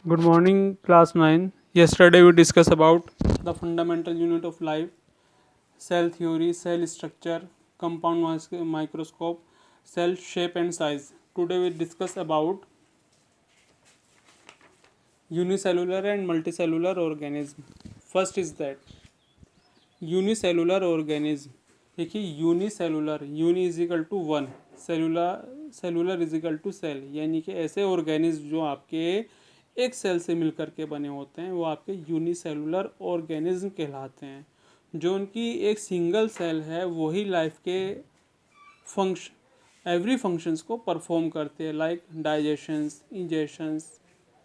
Good morning, class 9. Yesterday we discussed about the fundamental unit of life, cell theory, cell structure, compound microscope, cell shape and size. Today we discuss about unicellular and multicellular organism. First is that unicellular organism. देखिए unicellular uni is equal to one, cellular is equal to cell, यानी कि ऐसे organism जो आपके एक cell से मिलकर के बने होते हैं वो आपके यूनिसेलुलर ऑर्गेनिज्म कहलाते हैं। जो उनकी एक सिंगल सेल है वही लाइफ के एवरी फंक्शंस को परफॉर्म करते हैं, लाइक डाइजेशंस, इंजेशंस,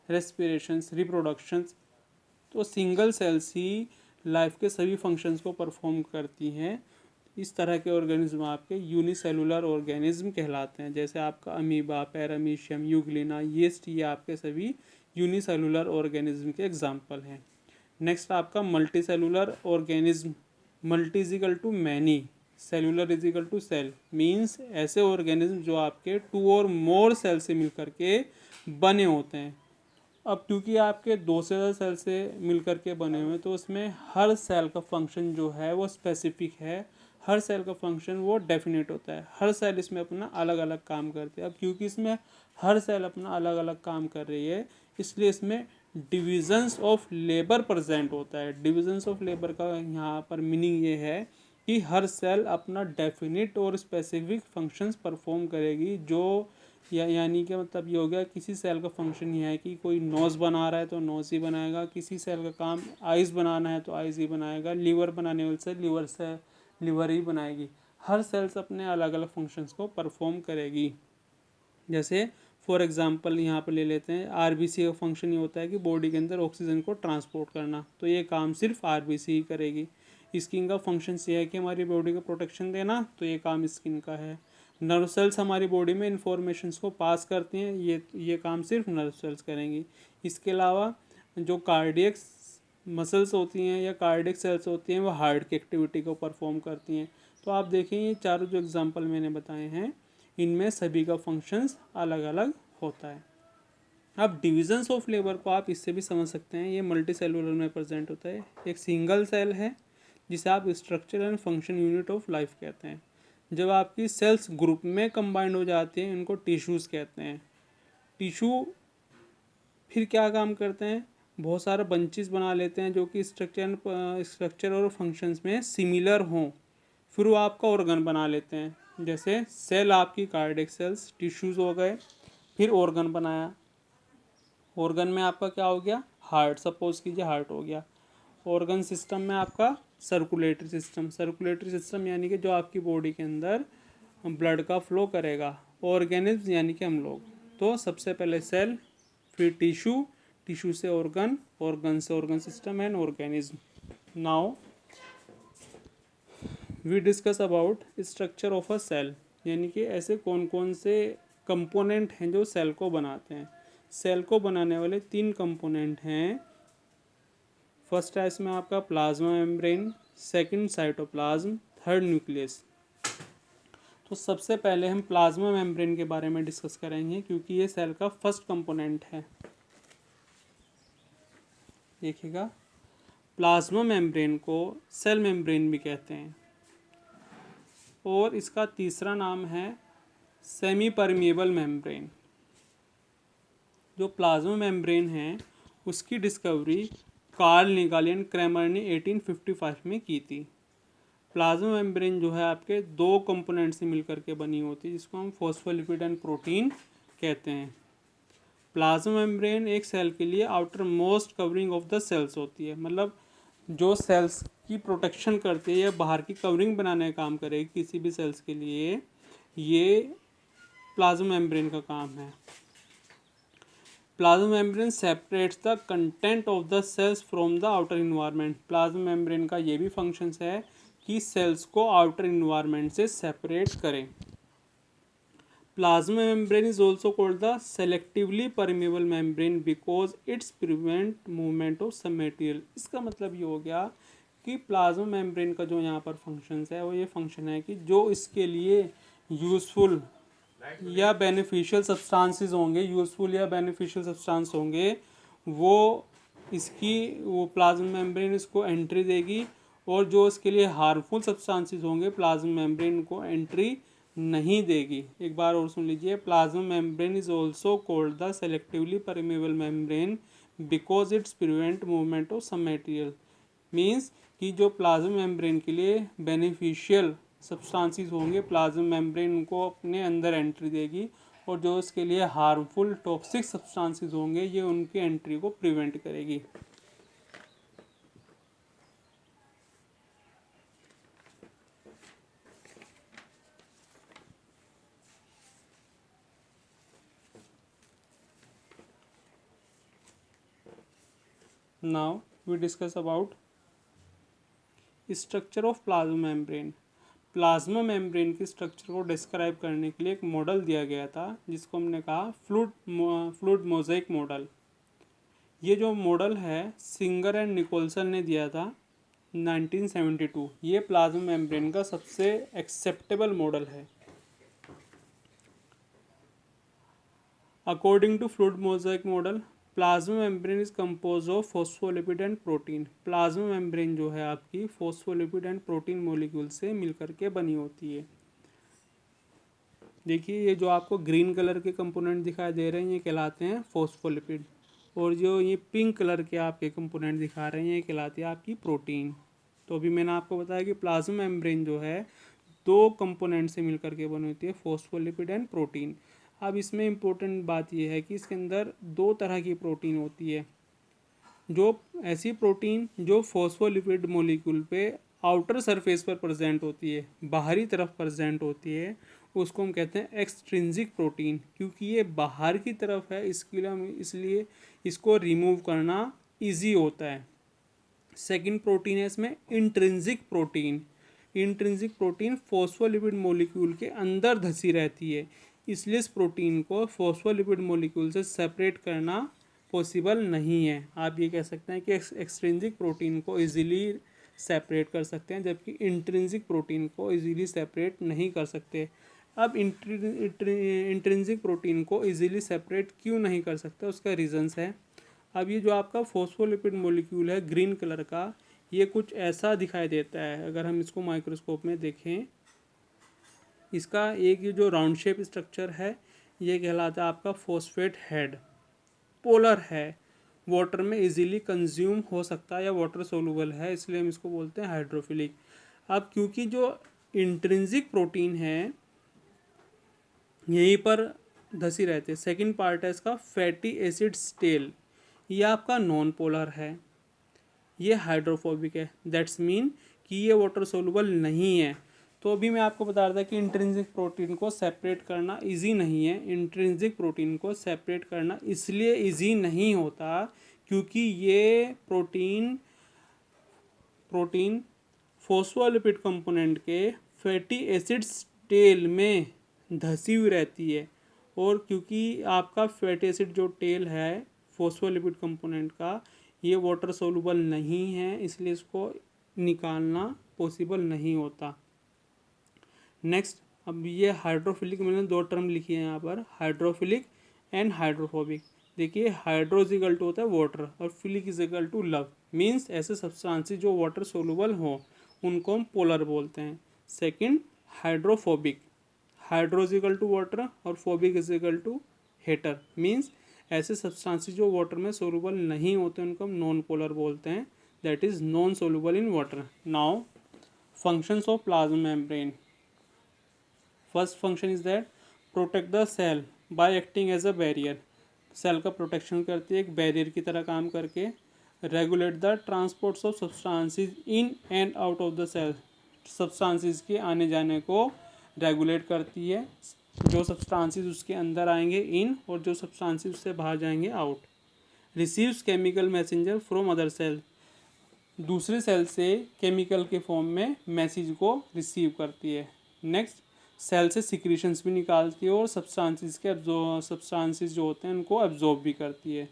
रेस्पिरेशंस, रिप्रोडक्शंस। तो सिंगल सेल्स ही लाइफ के सभी फंक्शंस को परफॉर्म करती हैं। इस तरह के ऑर्गेनिज्म आपके यूनिसेलुलर ऑर्गेनिज्म कहलाते हैं। जैसे आपका अमीबा, पैरामीशियम, यूग्लिना, यीस्ट, ये आपके सभी यूनिसेलुलर ऑर्गेनिज्म के एग्जाम्पल हैं। नेक्स्ट आपका multicellular organism. Multi is equal to many, cellular is equal to cell, means ऐसे ऑर्गेनिज्म जो आपके टू और मोर सेल से मिलकर के बने होते हैं। अब क्योंकि आपके दो से ज़्यादा सेल से मिलकर के बने हुए हैं तो उसमें हर सेल का फंक्शन जो है वो स्पेसिफिक है, हर सेल का फंक्शन वो डेफिनेट होता है। हर सेल इसमें अपना अलग अलग काम करती है। अब क्योंकि इसमें हर सेल अपना अलग अलग काम कर रही है इसलिए इसमें डिविजन्स ऑफ लेबर प्रेजेंट होता है। डिविजन्स ऑफ लेबर का यहाँ पर मीनिंग ये है कि हर सेल अपना डेफिनेट और स्पेसिफिक फंक्शंस परफॉर्म करेगी। जो यानी कि मतलब ये हो गया, किसी सेल का फंक्शन ये है कि कोई नोज़ बना रहा है तो नोज़ ही बनाएगा, किसी सेल का काम आइज़ बनाना है तो आइज़ ही बनाएगा, लीवर बनाने वाले से लीवर ही बनाएगी। हर सेल्स अपने अलग अलग फंक्शंस को परफॉर्म करेगी। जैसे फॉर एग्जांपल यहाँ पर ले लेते हैं, आरबीसी का फंक्शन ये होता है कि बॉडी के अंदर ऑक्सीजन को ट्रांसपोर्ट करना, तो ये काम सिर्फ आरबीसी ही करेगी। स्किन का फंक्शन ये है कि हमारी बॉडी को प्रोटेक्शन देना, तो ये काम स्किन का है। नर्व सेल्स हमारी बॉडी में इंफॉर्मेशंस को पास करती हैं, ये काम सिर्फ नर्व सेल्स करेंगी। इसके अलावा जो कार्डियक मसल्स होती हैं या कार्डियक सेल्स होती हैं वो हार्ट की एक्टिविटी को परफॉर्म करती हैं। तो आप देखें ये चारों जो एग्जांपल मैंने बताए हैं इनमें सभी का फंक्शंस अलग अलग होता है। अब डिविजन्स ऑफ लेबर को आप इससे भी समझ सकते हैं। ये मल्टी सेलुलर में प्रेजेंट होता है। एक सिंगल सेल है जिसे आप structure and function unit of life कहते हैं। जब आपकी सेल्स ग्रुप में कंबाइंड हो जाती हैं इनको टिश्यूज़ कहते हैं। टिश्यू फिर क्या काम करते हैं, बहुत सारे बंचेस बना लेते हैं जो कि स्ट्रक्चर और फंक्शंस में सिमिलर हों, फिर वो आपका ऑर्गन बना लेते हैं। जैसे सेल आपकी कार्डियक सेल्स, टिश्यूज़ हो गए, फिर ऑर्गन बनाया। ऑर्गन में आपका क्या हो गया, हार्ट, सपोज कीजिए हार्ट हो गया। ऑर्गन सिस्टम में आपका सर्कुलेटरी सिस्टम यानी कि जो आपकी बॉडी के अंदर ब्लड का फ्लो करेगा। ऑर्गेनिज्म यानी कि हम लोग। तो सबसे पहले सेल, फिर टिश्यू से ऑर्गन, ऑर्गन से organ system and organism. Now we discuss about structure of a cell, यानी कि ऐसे कौन कौन से कंपोनेंट हैं जो सेल को बनाते हैं। सेल को बनाने वाले 3 कंपोनेंट हैं। फर्स्ट है इसमें आपका plasma membrane, second cytoplasm, third nucleus. तो सबसे पहले हम प्लाज्मा मेम्ब्रेन के बारे में डिस्कस करेंगे क्योंकि ये सेल का फर्स्ट कंपोनेंट है। देखिएगा, प्लाज्मा मेम्ब्रेन को सेल मेम्ब्रेन भी कहते हैं और इसका तीसरा नाम है सेमी परमिएबल मेम्ब्रेन। जो प्लाज्मा मेम्ब्रेन है उसकी डिस्कवरी कार्ल निगालियन क्रैमर ने 1855 में की थी। प्लाज्मा मेम्ब्रेन जो है आपके 2 कंपोनेंट से मिलकर के बनी होती है जिसको हम फॉस्फोलिपिड एंड प्रोटीन कहते हैं। प्लाज्मा मेम्ब्रेन एक सेल के लिए outer most covering of the cells होती है, मतलब जो सेल्स की प्रोटेक्शन करती है या बाहर की कवरिंग बनाने का काम करेगी किसी भी सेल्स के लिए, ये प्लाज्मा मेम्ब्रेन का काम है। Plasma membrane separates the content of the cells from the outer environment. Plasma membrane का ये भी फंक्शंस है कि सेल्स को आउटर इन्वायरमेंट से सेपरेट करें। Plasma membrane is also called the selectively permeable membrane because its prevent movement of some material. इसका मतलब ये हो गया कि प्लाज्मा मेम्ब्रेन का जो यहाँ पर फंक्शंस है वो ये फंक्शन है कि जो इसके लिए यूज़फुल या बेनिफिशियल सब्सटेंसेस होंगे, यूज़फुल या बेनिफिशियल सब्सटेंस होंगे वो इसकी वो प्लाज्मा मेम्ब्रेन इसको एंट्री देगी, और जो इसके लिए हार्मफुल सब्सटेंसेस होंगे प्लाज्मा मेम्ब्रेन को एंट्री नहीं देगी। एक बार और सुन लीजिए, plasma membrane is also called the selectively permeable membrane because its prevent movement of some material. Means कि जो प्लाज्मा मेम्ब्रेन के लिए बेनिफिशियल सब्सटेंसेस होंगे प्लाज्मा मेम्ब्रेन को अपने अंदर एंट्री देगी, और जो इसके लिए हार्मफुल टॉक्सिक सब्सटेंसेस होंगे ये उनकी एंट्री को प्रिवेंट करेगी। Now we discuss about structure of plasma membrane. Plasma membrane की स्ट्रक्चर को डिस्क्राइब करने के लिए एक मॉडल दिया गया था जिसको हमने कहा फ्लूइड मोज़ेक मॉडल। ये जो मॉडल है सिंगर एंड निकोलसन ने दिया था 1972। ये प्लाज्मा मेम्ब्रेन का सबसे एक्सेप्टेबल मॉडल है। According to fluid mosaic model, plasma membrane is compose of phospholipid and protein. Plasma membrane जो है आपकी फॉस्फोलिपिड एंड प्रोटीन मॉलिक्यूल से मिलकर के बनी होती है। देखिए ये जो आपको ग्रीन कलर के कंपोनेंट दिखाई दे रहे हैं ये कहलाते हैं फॉस्फोलिपिड, और जो ये पिंक कलर के आपके कंपोनेंट दिखा रहे हैं ये कहलाती है आपकी प्रोटीन। तो अभी मैंने आपको बताया कि प्लाज्मा मेम्ब्रेन जो है दो कंपोनेंट से मिलकर के बनी होती है, फॉस्फोलिपिड एंड प्रोटीन। अब इसमें इम्पोर्टेंट बात यह है कि इसके अंदर दो तरह की प्रोटीन होती है। जो ऐसी प्रोटीन जो फॉस्फोलिपिड मॉलिक्यूल पे आउटर सरफेस पर प्रेजेंट होती है, बाहरी तरफ प्रेजेंट होती है, उसको हम कहते हैं एक्सट्रिंसिक प्रोटीन। क्योंकि ये बाहर की तरफ है इसके लिए हम इसलिए इसको रिमूव करना इजी होता है। सेकंड प्रोटीन है इसमें intrinsic protein. Intrinsic protein phospholipid molecule के अंदर धसी रहती है, इसलिए इस प्रोटीन को फॉस्फोलिपिड मॉलिक्यूल से सेपरेट करना पॉसिबल नहीं है। आप ये कह सकते हैं कि एक्सट्रिंसिक प्रोटीन को इजीली सेपरेट कर सकते हैं, जबकि इंट्रिंसिक प्रोटीन को इजीली सेपरेट नहीं कर सकते। अब इंट्रिंसिक प्रोटीन को इजीली सेपरेट क्यों नहीं कर सकते, उसका रीजंस है। अब ये जो आपका फॉस्फोलिपिड मॉलिक्यूल है ग्रीन कलर का, ये कुछ ऐसा दिखाई देता है अगर हम इसको माइक्रोस्कोप में देखें। इसका एक ये जो राउंड शेप स्ट्रक्चर है ये कहलाता है आपका फॉस्फेट हेड। पोलर है, वाटर में इजीली कंज्यूम हो सकता है या वाटर सोलूबल है, इसलिए हम इसको बोलते हैं हाइड्रोफिलिक। अब क्योंकि जो इंट्रिंसिक प्रोटीन है यहीं पर धसी रहते हैं। सेकंड पार्ट है इसका फैटी एसिड्स टेल, ये आपका नॉन पोलर है, ये हाइड्रोफोबिक है। दैट्स मीन कि ये वाटर सोलूबल नहीं है। तो अभी मैं आपको बता रहा था कि इंट्रिंसिक प्रोटीन को सेपरेट करना इजी नहीं है। इंट्रिंसिक प्रोटीन को सेपरेट करना इसलिए इजी नहीं होता क्योंकि ये प्रोटीन फॉस्फोलिपिड कंपोनेंट के फैटी एसिड्स टेल में धसी हुई रहती है, और क्योंकि आपका फैटी एसिड जो टेल है फॉस्फोलिपिड कंपोनेंट का ये वाटर सोलूबल नहीं है, इसलिए इसको निकालना पॉसिबल नहीं होता। नेक्स्ट, अब ये हाइड्रोफिलिक मैंने दो टर्म लिखी है यहाँ पर, हाइड्रोफिलिक एंड हाइड्रोफोबिक। देखिए हाइड्रो इज इक्वल टू होता है वाटर और philic is equal to love. Means ऐसे सब्सटेंसेस जो वाटर सोलूबल हो उनको हम पोलर बोलते हैं। Second hydrophobic, hydro is equal to water और phobic is equal to hater. Means ऐसे सब्सटेंसेस जो वाटर में सोलूबल नहीं होते उनको हम नॉन पोलर बोलते हैं, that is non soluble in water. Now functions of plasma membrane. First function is that protect the cell by acting as a barrier. Cell का प्रोटेक्शन करती है एक बैरियर की तरह काम करके। Regulate the transports of substances in and out of the cell, substances के आने जाने को रेगुलेट करती है। जो सब्सटेंसेस उसके अंदर आएंगे इन और जो सब्सटेंसेस उससे बाहर जाएंगे out. Receives chemical messenger from other cell, दूसरे सेल से केमिकल के फॉर्म में मैसेज को रिसीव करती है। नेक्स्ट, सेल से सिक्रीशंस भी निकालती है और सब्सटेंसेस जो होते हैं उनको एब्जॉर्ब भी करती है।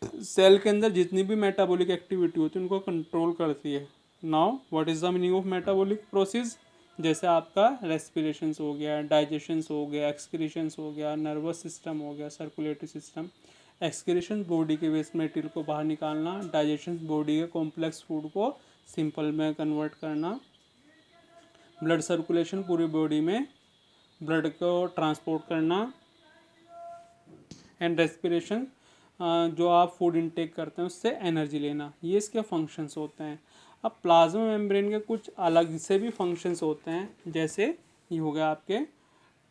सेल के अंदर जितनी भी मेटाबॉलिक एक्टिविटी होती है उनको कंट्रोल करती है। Now what is the meaning of metabolic process, जैसे आपका रेस्पिरेशंस हो गया, डाइजेशंस हो गया, एक्सक्रीशंस हो गया, नर्वस सिस्टम हो गया, सर्कुलेटरी सिस्टम, एक्सक्रीशन बॉडी के वेस्ट मटेरियल को बाहर निकालना, डाइजेशन बॉडी के कॉम्प्लेक्स फूड को सिंपल में कन्वर्ट करना, ब्लड सर्कुलेशन पूरी बॉडी में ब्लड को ट्रांसपोर्ट करना, एंड रेस्पिरेशन जो आप फूड इनटेक करते हैं उससे एनर्जी लेना। ये इसके फंक्शंस होते हैं। अब प्लाज्मा मेम्ब्रेन के कुछ अलग से भी फंक्शंस होते हैं, जैसे ये हो गया आपके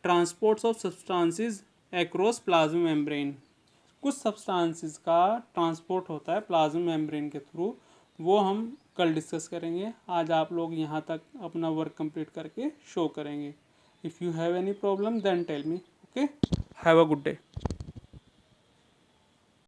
transports of substances across plasma membrane. कुछ सब्सटेंसेस का ट्रांसपोर्ट होता है प्लाज्मा मेम्ब्रेन के थ्रू, वो हम कल डिस्कस करेंगे। आज आप लोग यहाँ तक अपना वर्क कंप्लीट करके शो करेंगे। If you have any problem then tell me. Okay, have a good day.